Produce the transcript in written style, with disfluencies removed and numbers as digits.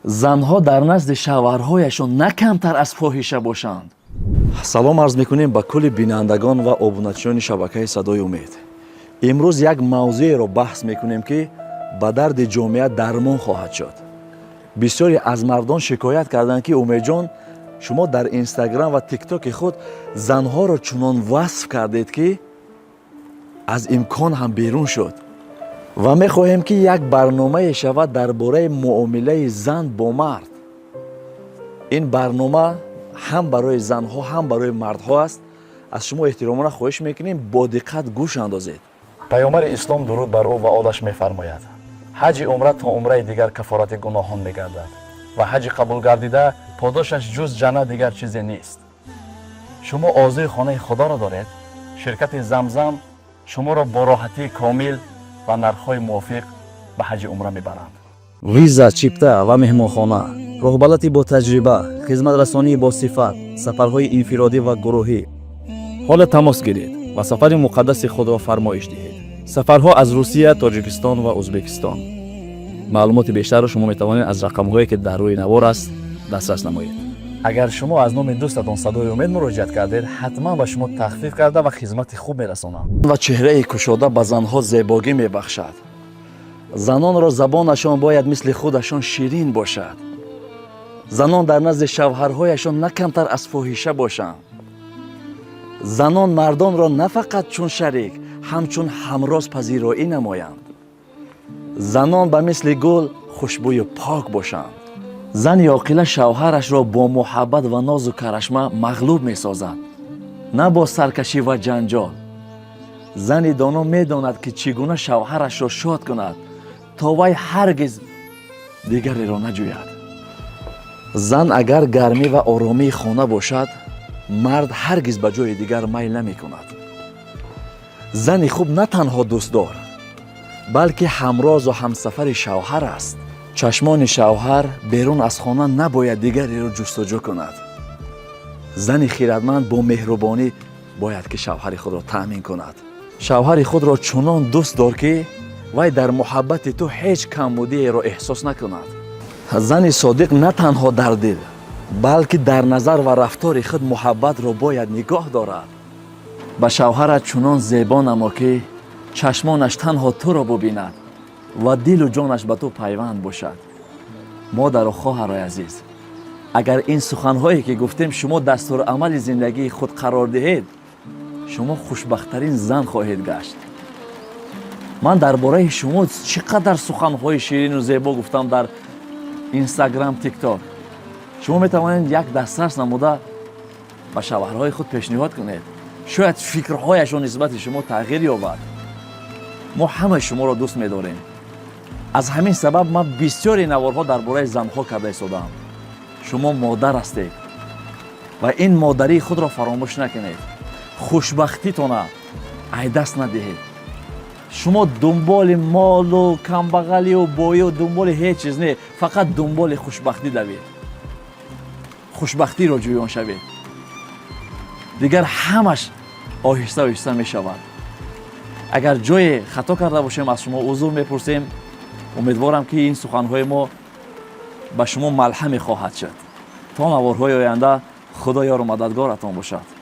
زنها در نزد شوهرهایشان نه کمتر از فاحشه باشند. سلام عرض میکنیم به کل بینندگان و ابوناتچیان شبکه صدای امید. امروز یک موضوع رو بحث میکنیم که به درد جامعه درمان خواهد شد. بسیاری از مردان شکایت کردند که امید جان شما در اینستاگرام و تیک تاک خود زنها رو چنان وصف کردید که از امکان هم بیرون شد و میخواهیم که یک برنامه شود درباره معامله زن با مرد. این برنامه هم برای زنها هم برای مردها است. از شما احترامانه خواهش میکنیم با دقت گوش اندازید. پیامبر اسلام درود بر او و آلش میفرماید حج عمره تا عمره دیگر کفارت گناهان میگردد و حج قبول گردیده پاداشش جز جنت دیگر چیزی نیست. شما آرزوی خانه خدا را دارید؟ شرکت زمزم شما را با راحتی کامل و نرخ‌های موافق به حج عمره میبرند. ویزا، چیپتا و مهمانخانه، راهبردی با تجربه، خدمت رسانی با صفت، سفرهای انفرادی و گروهی. حال تماس گیرید و سفر مقدس خود را فرمایش دهید. سفرها از روسیه، تاجیکستان و ازبکستان. معلومات بیشتر را شما میتوانید از رقم‌هایی که در روی نوار است دسترس نمایید. اگر شما از نام دوستتان صدای امید مراجعت کردید حتما به شما تخفیف کرده و خدمت خوب میرسانند و چهره کشاده به زنها زیبایی میبخشد. زنان را زبانشان باید مثل خودشان شیرین باشد. زنان در نزد شوهرهایشان نه کمتر از فاحشه باشند. زنان مردان را نه فقط چون شریک همچون همراز پذیرایی نمایند. زنان به مثل گل خوشبوی و پاک باشند. زن عاقله شوهرش را با محبت و ناز و کرشمه مغلوب می سازد، نه با سرکشی و جنجال. زن دانا می داند که چگونه شوهرش را شاد کند تا وی هرگز دیگری را نجوید. زن اگر گرمی و آرامی خانه باشد مرد هرگز به جای دیگر میل نمی کند. زن خوب نه تنها دوستدار بلکه همراز و همسفر شوهر است. چشمان شوهر بیرون از خانه نباید دیگری را جستجو کند. زن خیرتمند با مهربانی باید که شوهر خود را تأمین کند. شوهر خود را چنان دوست دار که وی در محبت تو هیچ کمبودی را احساس نکند. زن صادق نه تنها در دل بلکه در نظر و رفتار خود محبت را باید نگاه دارد. به شوهرت چنان زیبا نما که چشمانش تنها تو را ببیند و دل و جانش به تو پیوند باشد. مادر و خواهرای عزیز، اگر این سخنهایی که گفتیم شما دستور عمل زندگی خود قرار دهید شما خوشبختترین زن خواهید گشت. من درباره شما چقدر سخنهای شیرین و زیبا گفتم در اینستاگرام، تیک تاک. شما میتوانید یک دسترس نموده به شوهرهای خود پیشنهاد کنید. شاید فکرهایشان نسبت شما تغییر یابد. ما همه شما را دوست می‌داریم. از همین سبب من بسیاری نوارها درباره زنها کرده ایستادم. شما مادر هستید و این مادری خود را فراموش نکنید. خوشبختیتون را از دست ندهید. شما دنبال مال و کمبغلی و بایی و دنبال هیچ چیز نه، فقط دنبال خوشبختی دوید. خوشبختی را جویان شوید. دیگر همش آهسته آهسته می شود. اگر جای خطا کرده باشیم از شما عذر میپرسیم. امیدوارم که این سخنهای ما به شما ملهم خواهد شد. تا نوارهای آینده خدا یار و مددگارتان باشد.